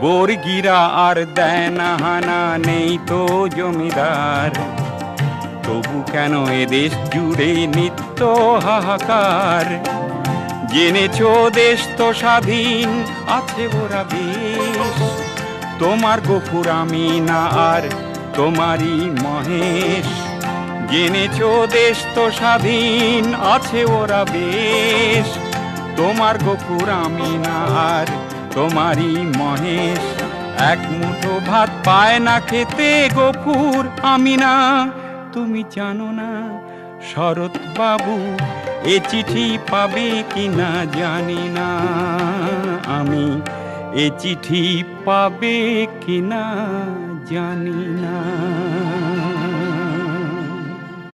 বর্গিরা আর দেয় না হানা, নেই তো জমিদার, তবু কেন এদেশ জুড়ে নিত্য হাহাকার। জেনেছো দেশ তো স্বাধীন, আছে ওরা বেশ, তোমার গফুর আমি না আর তোমারই মহেশ। জেনেছো দেশ তো স্বাধীন, আছে ওরা বেশ, তোমার গফুর আমি না আর তোমারই মহেশ। এক মুঠো ভাত পায় না খেতে গফুর আমি না, তুমি জানো না শরৎ বাবু এ চিঠি পাবে কিনা জানি না, আমি এ চিঠি পাবে কিনা জানি না।